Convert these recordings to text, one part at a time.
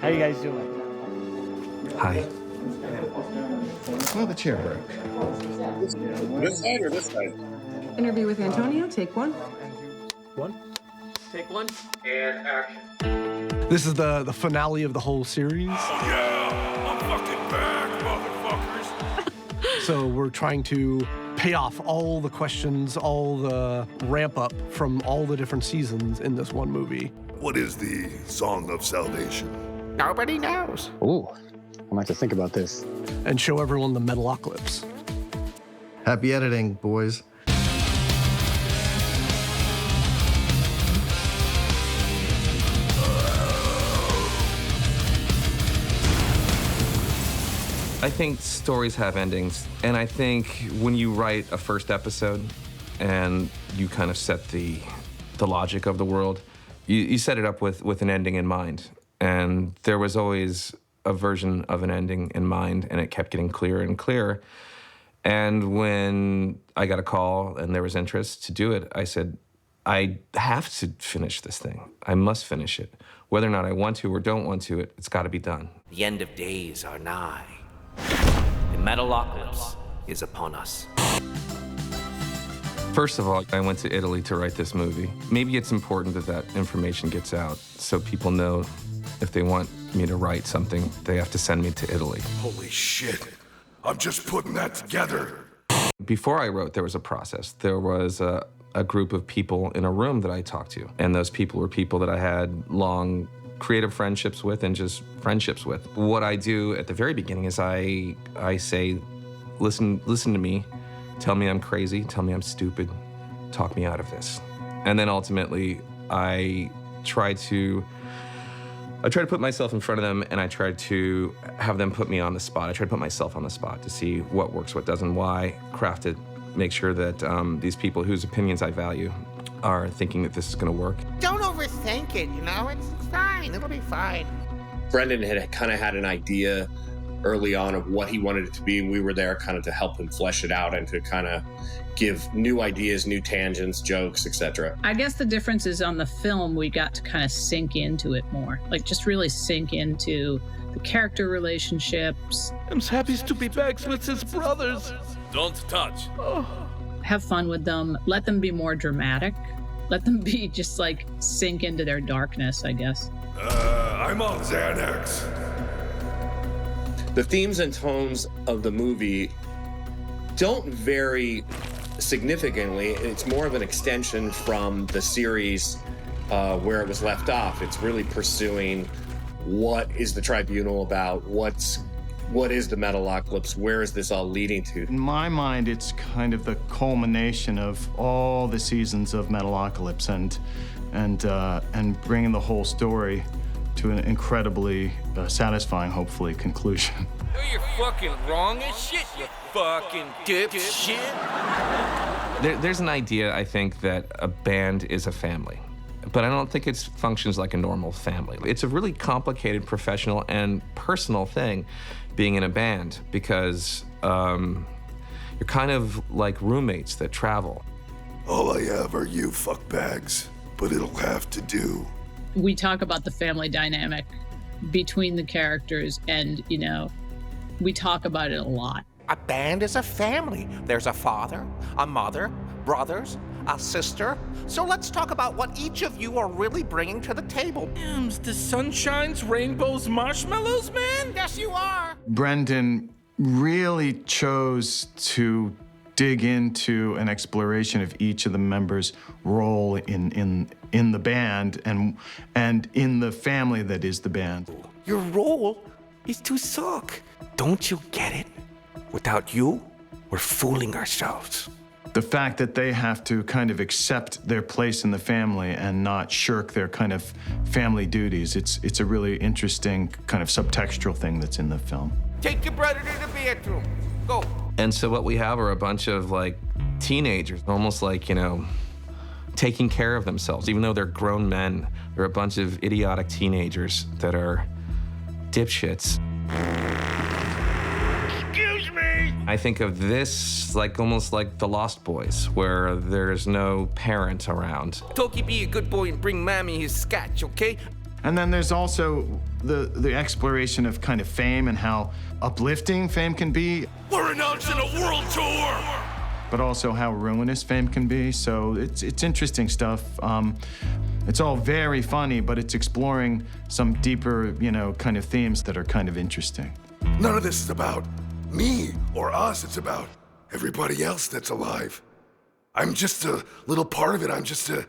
How you guys doing? Hi. Well, the chair broke. This side or this side? Interview with Antonio, take one. Take one. And action. This is the finale of the whole series. Oh yeah, I'm fucking back, motherfuckers. So we're trying to pay off all the questions, all the ramp up from all the different seasons in this one movie. What is the Song of Salvation? Nobody knows. Ooh, I might have to think about this. And show everyone the Metalocalypse. Happy editing, boys. I think stories have endings, and I think when you write a first episode and you kind of set the logic of the world, you set it up with an ending in mind. And there was always a version of an ending in mind, and it kept getting clearer and clearer. And when I got a call and there was interest to do it, I said, I have to finish this thing. I must finish it. Whether or not I want to or don't want to, it's got to be done. The end of days are nigh. The Metalocalypse is upon us. First of all, I went to Italy to write this movie. Maybe it's important that that information gets out so people know if they want me to write something, they have to send me to Italy. Holy shit, I'm just putting that together. Before I wrote, there was a process. There was a group of people in a room that I talked to, and those people were people that I had long creative friendships with and just friendships with. What I do at the very beginning is I say, listen to me, tell me I'm crazy, tell me I'm stupid, talk me out of this. And then ultimately, I try to put myself in front of them, and I try to have them put me on the spot. I try to put myself on the spot to see what works, what doesn't, why, craft it, make sure that these people whose opinions I value are thinking that this is gonna work. Don't overthink it, you know? It's fine. It'll be fine. Brendan had kind of had an idea early on of what he wanted it to be, and we were there kind of to help him flesh it out and to kind of give new ideas, new tangents, jokes, etc. I guess the difference is on the film, we got to kind of sink into it more. Like, just really sink into the character relationships. I'm happy to be back with his brothers. Don't touch. Have fun with them. Let them be more dramatic. Let them be just like sink into their darkness, I guess. I'm on Xanax. The themes and tones of the movie don't vary significantly. It's more of an extension from the series where it was left off. It's really pursuing what is the Tribunal about, what is the Metalocalypse, where is this all leading to? In my mind, it's kind of the culmination of all the seasons of Metalocalypse and bringing the whole story to an incredibly satisfying, hopefully, conclusion. You're fucking wrong as shit, you fucking dipshit. There's an idea, I think, that a band is a family, but I don't think it functions like a normal family. It's a really complicated professional and personal thing being in a band because you're kind of like roommates that travel. All I have are you fuckbags, but it'll have to do. We talk about the family dynamic between the characters, and, you know, we talk about it a lot. A band is a family. There's a father, a mother, brothers, a sister. So let's talk about what each of you are really bringing to the table. The sunshines, rainbows, marshmallows, man? Yes, you are. Brendan really chose to dig into an exploration of each of the members' role in the band and in the family that is the band. Your role is to suck. Don't you get it? Without you, we're fooling ourselves. The fact that they have to kind of accept their place in the family and not shirk their kind of family duties, it's a really interesting kind of subtextual thing that's in the film. Take your brother to the bathroom. Go. And so what we have are a bunch of like teenagers, almost like, you know, taking care of themselves. Even though they're grown men, they're a bunch of idiotic teenagers that are dipshits. Excuse me! I think of this like almost like The Lost Boys, where there's no parent around. Toki, be a good boy and bring Mammy his scotch, okay? And then there's also the exploration of kind of fame and how uplifting fame can be. We're announcing a world tour! But also how ruinous fame can be. So it's interesting stuff. It's all very funny, but it's exploring some deeper, kind of themes that are kind of interesting. None of this is about me or us. It's about everybody else that's alive. I'm just a little part of it. I'm just a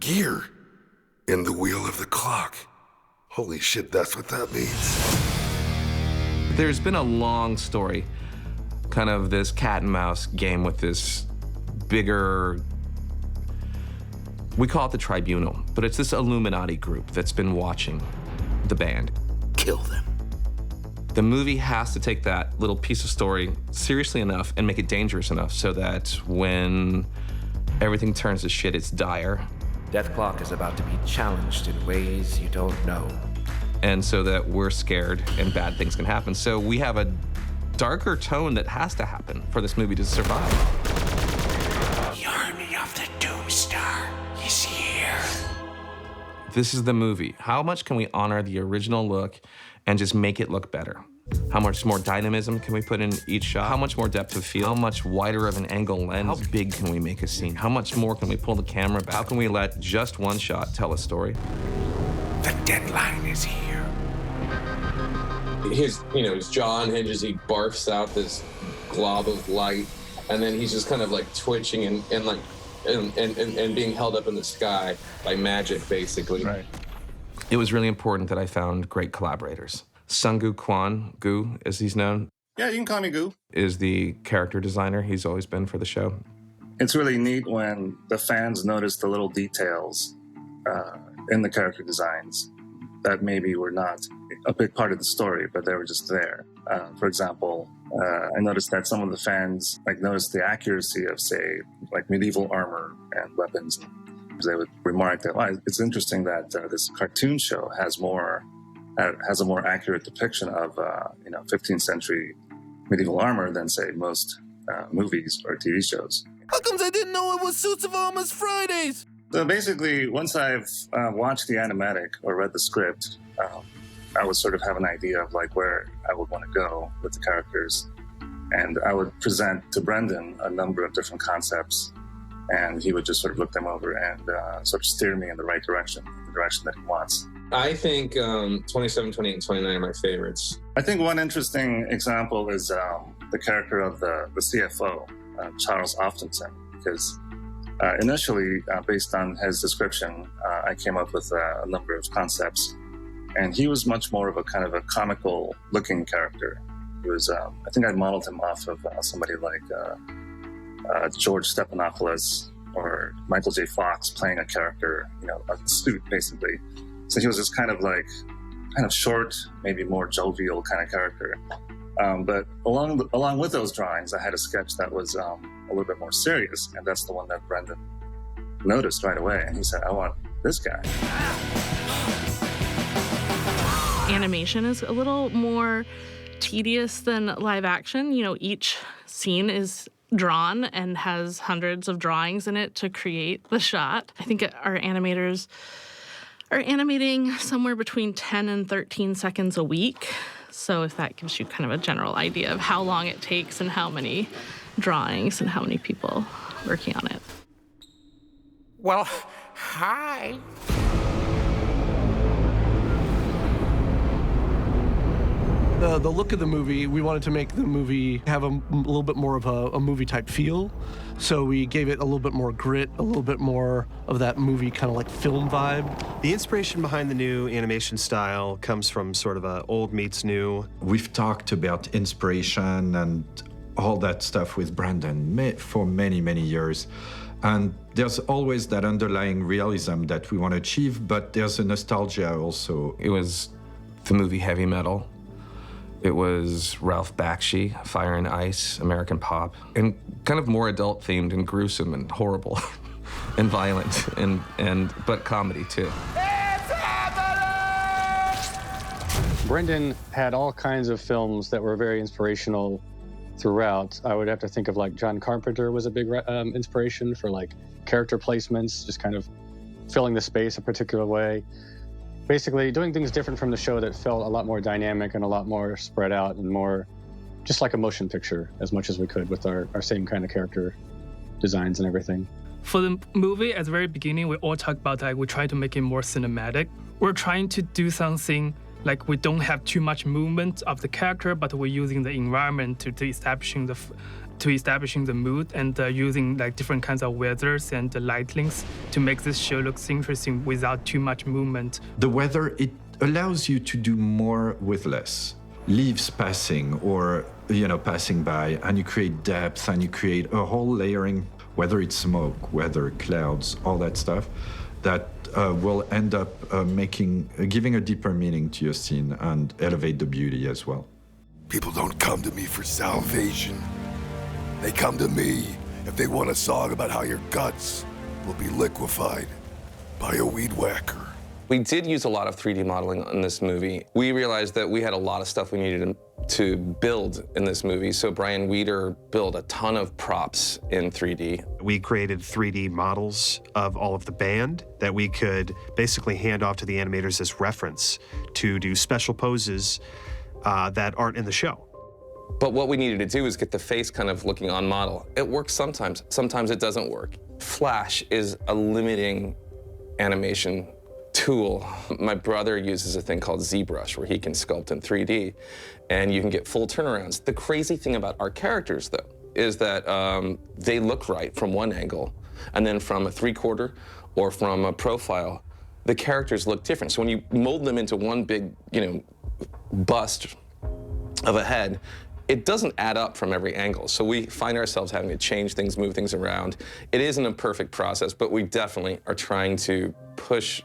gear in the wheel of the clock. Holy shit, that's what that means. There's been a long story, kind of this cat and mouse game with this bigger, we call it the Tribunal, but it's this Illuminati group that's been watching the band. Kill them. The movie has to take that little piece of story seriously enough and make it dangerous enough so that when everything turns to shit, it's dire. Death Clock is about to be challenged in ways you don't know. And so that we're scared and bad things can happen. So we have a darker tone that has to happen for this movie to survive. The army of the Doomstar is here. This is the movie. How much can we honor the original look and just make it look better? How much more dynamism can we put in each shot? How much more depth of field? How much wider of an angle lens? How big can we make a scene? How much more can we pull the camera back? How can we let just one shot tell a story? The deadline is here. His jaw unhinges, he barfs out this glob of light, and then he's just kind of like twitching and being held up in the sky by magic, basically. Right. It was really important that I found great collaborators. Sunggu Kwan, Gu, as he's known. Yeah, you can call me Gu. Is the character designer. He's always been for the show. It's really neat when the fans notice the little details in the character designs that maybe were not a big part of the story, but they were just there. For example, I noticed that some of the fans noticed the accuracy of, say, medieval armor and weapons. They would remark that, well, it's interesting that this cartoon show has a more accurate depiction of 15th century medieval armor than, say, most movies or TV shows. How comes I didn't know it was Suits of Armor's Fridays? So basically, once I've watched the animatic or read the script, I would sort of have an idea of where I would want to go with the characters. And I would present to Brendan a number of different concepts, and he would just sort of look them over and sort of steer me in the right direction, the direction that he wants. I think 27, 28, and 29 are my favorites. I think one interesting example is the character of the CFO, Charles Oftenson, because initially, based on his description, I came up with a number of concepts, and he was much more of a kind of a comical-looking character. He was, I think I modeled him off of somebody like George Stephanopoulos or Michael J. Fox playing a character, a suit, basically. So he was this kind of short, maybe more jovial kind of character. But along with those drawings, I had a sketch that was a little bit more serious, and that's the one that Brendan noticed right away. And he said, I want this guy. Animation is a little more tedious than live action. Each scene is drawn and has hundreds of drawings in it to create the shot. I think our animators are animating somewhere between 10 and 13 seconds a week. So if that gives you kind of a general idea of how long it takes and how many drawings and how many people working on it. Well, hi. The look of the movie, we wanted to make the movie have a little bit more of a movie-type feel. So we gave it a little bit more grit, a little bit more of that movie kind of film vibe. The inspiration behind the new animation style comes from sort of a old meets new. We've talked about inspiration and all that stuff with Brandon for many, many years. And there's always that underlying realism that we want to achieve, but there's a nostalgia also. It was the movie Heavy Metal. It was Ralph Bakshi, Fire and Ice, American Pop, and kind of more adult-themed and gruesome and horrible and violent, but comedy, too. Brendan had all kinds of films that were very inspirational throughout. I would have to think of John Carpenter was a big inspiration for character placements, just kind of filling the space a particular way. Basically, doing things different from the show that felt a lot more dynamic and a lot more spread out and more just like a motion picture as much as we could with our same kind of character designs and everything. For the movie, at the very beginning, we all talk about we try to make it more cinematic. We're trying to do something like we don't have too much movement of the character, but we're using the environment to establishing the mood and using like different kinds of weathers and the lightings to make this show look interesting without too much movement. The weather, it allows you to do more with less. Leaves passing or, passing by, and you create depth and you create a whole layering, whether it's smoke, weather, clouds, all that stuff, that will end up giving a deeper meaning to your scene and elevate the beauty as well. People don't come to me for salvation. They come to me if they want a song about how your guts will be liquefied by a weed whacker. We did use a lot of 3D modeling in this movie. We realized that we had a lot of stuff we needed to build in this movie, so Brian Weeder built a ton of props in 3D. We created 3D models of all of the band that we could basically hand off to the animators as reference to do special poses that aren't in the show. But what we needed to do is get the face kind of looking on model. It works sometimes. Sometimes it doesn't work. Flash is a limiting animation tool. My brother uses a thing called ZBrush where he can sculpt in 3D and you can get full turnarounds. The crazy thing about our characters, though, is that they look right from one angle, and then from a 3/4 or from a profile, the characters look different. So when you mold them into one big, bust of a head, it doesn't add up from every angle. So we find ourselves having to change things, move things around. It isn't a perfect process, but we definitely are trying to push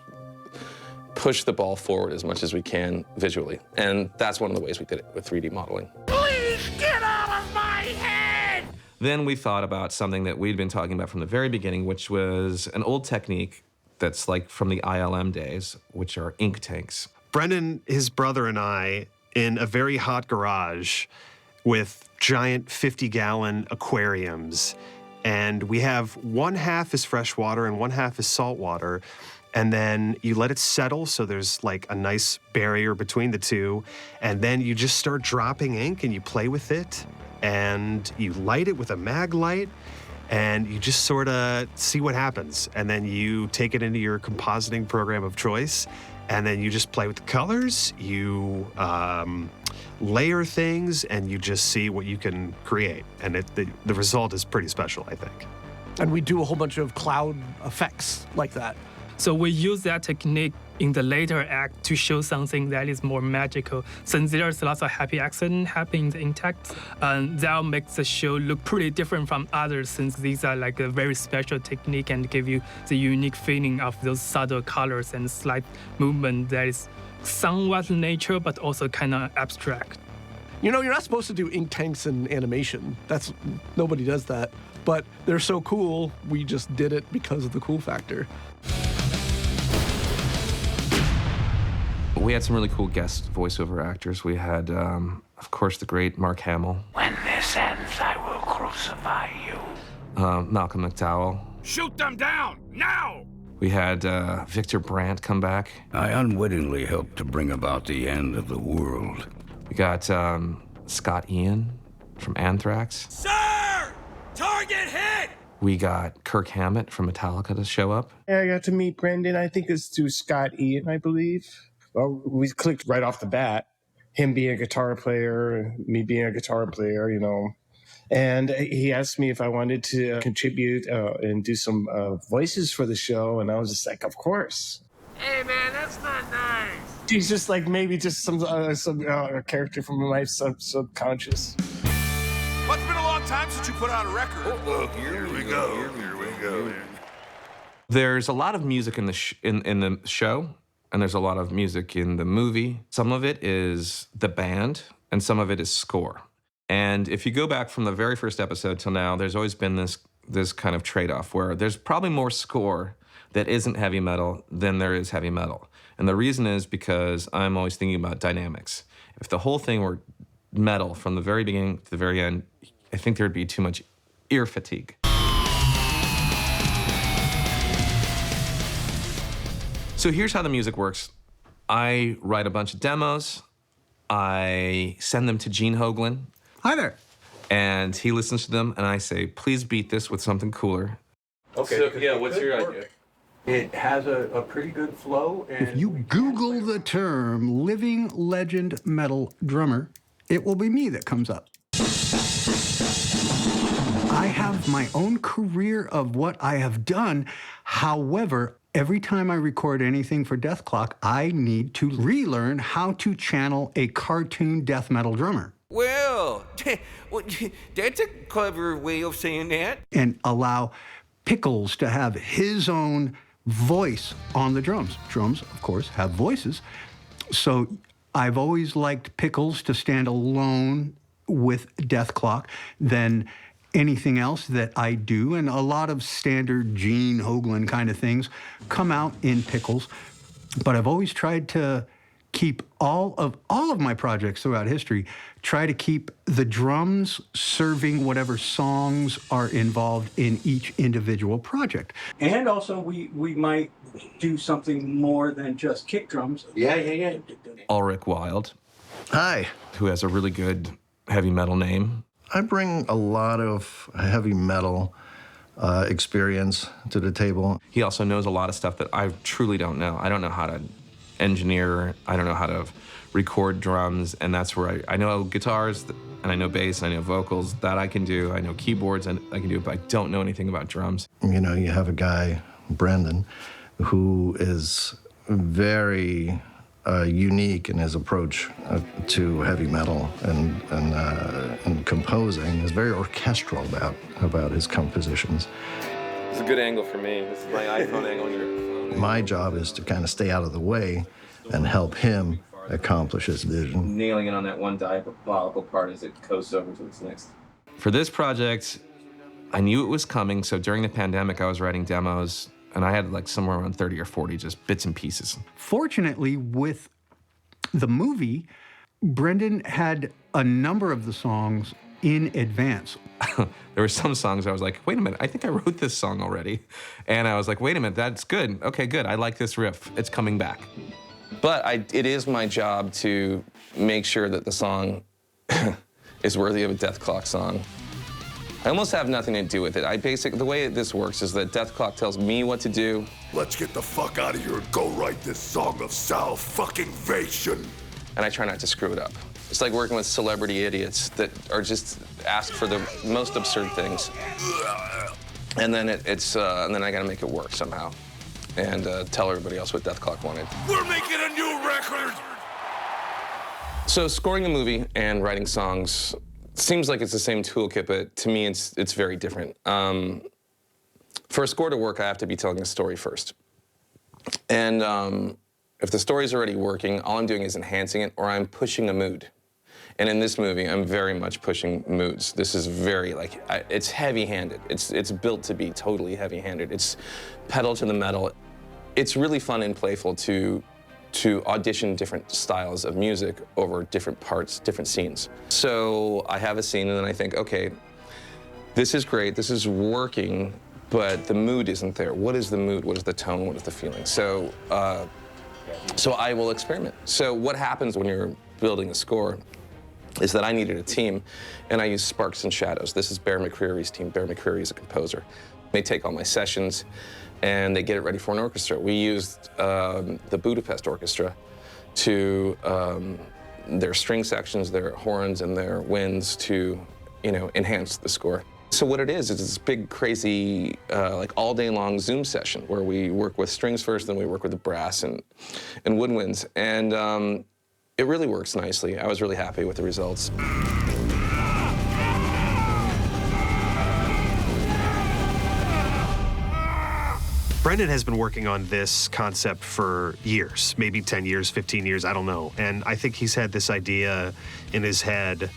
the ball forward as much as we can visually. And that's one of the ways we did it with 3D modeling. Please get out of my head! Then we thought about something that we'd been talking about from the very beginning, which was an old technique that's like from the ILM days, which are ink tanks. Brendan, his brother, and I, in a very hot garage with giant 50-gallon aquariums, and we have one half is fresh water and one half is salt water. And then you let it settle so there's like a nice barrier between the two. And then you just start dropping ink and you play with it. And you light it with a mag light. And you just sort of see what happens. And then you take it into your compositing program of choice. And then you just play with the colors. You layer things and you just see what you can create. And the result is pretty special, I think. And we do a whole bunch of cloud effects like that. So we use that technique in the later act to show something that is more magical. Since there's lots of happy accident happening in the intact, that'll make the show look pretty different from others, since these are like a very special technique and give you the unique feeling of those subtle colors and slight movement that is somewhat nature, but also kind of abstract. You're not supposed to do ink tanks in animation. Nobody does that. But they're so cool, we just did it because of the cool factor. We had some really cool guest voiceover actors. We had, of course, the great Mark Hamill. When this ends, I will crucify you. Malcolm McDowell. Shoot them down, now! We had Victor Brandt come back. I unwittingly helped to bring about the end of the world. We got Scott Ian from Anthrax. Sir! Target hit! We got Kirk Hammett from Metallica to show up. I got to meet Brendan. I think it's through Scott Ian, I believe. Well, we clicked right off the bat. Him being a guitar player, me being a guitar player, And he asked me if I wanted to contribute and do some voices for the show. And I was just like, of course. Hey, man, that's not nice. He's just like maybe just some character from my subconscious. Well, it's been a long time since you put out a record. Look, here we go. There's a lot of music in the show, and there's a lot of music in the movie. Some of it is the band, and some of it is score. And if you go back from the very first episode till now, there's always been this kind of trade-off where there's probably more score that isn't heavy metal than there is heavy metal. And the reason is because I'm always thinking about dynamics. If the whole thing were metal from the very beginning to the very end, I think there'd be too much ear fatigue. So here's how the music works I write a bunch of demos. I send them to Gene Hoglan. Hi there. And he listens to them, and I say, please beat this with something cooler. Okay. So, yeah, what's your idea? It has a pretty good flow. And if you Google the term living legend metal drummer, it will be me that comes up. I have my own career of what I have done. However, every time I record anything for Dethklok, I need to relearn how to channel a cartoon death metal drummer. Well, that's a clever way of saying that. And allow Pickles to have his own voice on the drums. Drums, of course, have voices. So I've always liked Pickles to stand alone with Dethklok than anything else that I do. And a lot of standard Gene Hoglan kind of things come out in Pickles. But I've always tried to keep all of my projects throughout history, try to keep the drums serving whatever songs are involved in each individual project. And also, we might do something more than just kick drums. Yeah. Ulrich Wild. Hi. Who has a really good heavy metal name. I bring a lot of heavy metal experience to the table. He also knows a lot of stuff that I truly don't know. I don't know how to engineer. I don't know how to record drums, and that's where I know guitars, and I know bass, and I know vocals. That I can do. I know keyboards, and I can do it, but I don't know anything about drums. You know, you have a guy, Brendan, who is very unique in his approach to heavy metal and composing. Is very orchestral about his compositions. It's a good angle for me. This is my iPhone angle on your phone. My job is to kind of stay out of the way and help him accomplish his vision. Nailing it on that one diabolical part as it coasts over to its next. For this project, I knew it was coming, so during the pandemic, I was writing demos, and I had like somewhere around 30 or 40 just bits and pieces. Fortunately, with the movie, Brendan had a number of the songs in advance. There were some songs I was like, wait a minute, I think I wrote this song already. And I was like, wait a minute, that's good. Okay, good, I like this riff. It's coming back. But it is my job to make sure that the song is worthy of a Dethklok song. I almost have nothing to do with it. The way this works is that Dethklok tells me what to do. Let's get the fuck out of here and go write this song of salvation. And I try not to screw it up. It's like working with celebrity idiots that are just asked for the most absurd things. And then and then I gotta make it work somehow. And tell everybody else what Dethklok wanted. We're making a new record! So scoring a movie and writing songs seems like it's the same toolkit, but to me it's very different. For a score to work, I have to be telling a story first. And if the story's already working, all I'm doing is enhancing it, or I'm pushing a mood. And in this movie, I'm very much pushing moods. This is very, it's heavy-handed. It's built to be totally heavy-handed. It's pedal to the metal. It's really fun and playful to audition different styles of music over different parts, different scenes. So I have a scene, and then I think, okay, this is great, this is working, but the mood isn't there. What is the mood? What is the tone? What is the feeling? So I will experiment. So what happens when you're building a score is that I needed a team, and I used Sparks and Shadows. This is Bear McCreary's team. Bear McCreary is a composer. They take all my sessions, and they get it ready for an orchestra. We used the Budapest Orchestra to their string sections, their horns, and their winds to, enhance the score. So what it is this big, crazy, all day long Zoom session where we work with strings first, then we work with the brass and woodwinds. And it really works nicely. I was really happy with the results. Brendan has been working on this concept for years, maybe 10 years, 15 years, I don't know. And I think he's had this idea in his head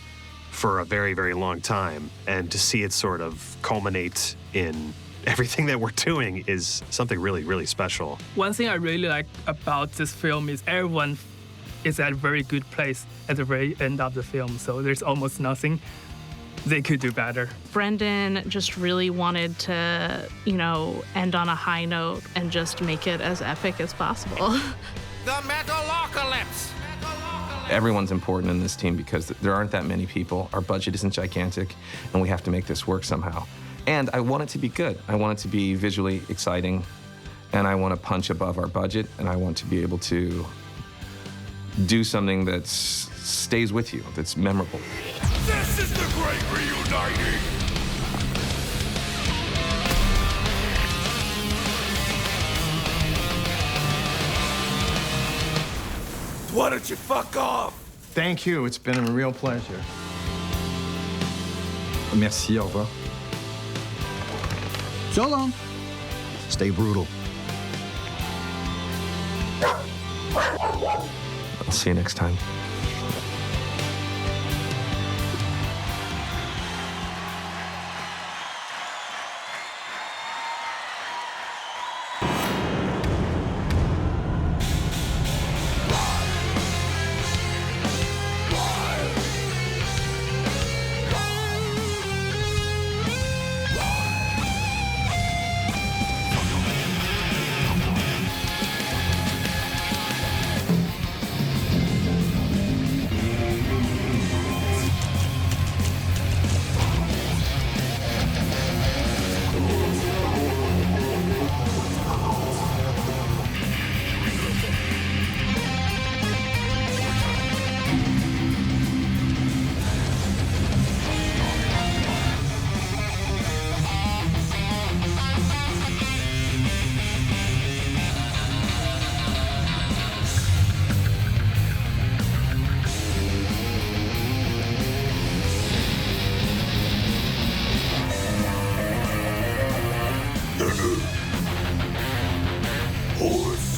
for a very, very long time. And to see it sort of culminate in everything that we're doing is something really, really special. One thing I really like about this film is everyone is at a very good place at the very end of the film. So there's almost nothing they could do better. Brendan just really wanted to, end on a high note and just make it as epic as possible. The Metalocalypse! Everyone's important in this team because there aren't that many people. Our budget isn't gigantic, and we have to make this work somehow. And I want it to be good. I want it to be visually exciting, and I want to punch above our budget, and I want to be able to do something that stays with you, that's memorable. This is the great reuniting! Why don't you fuck off? Thank you. It's been a real pleasure. Merci, au revoir. So long. Stay brutal. I'll see you next time. Horse.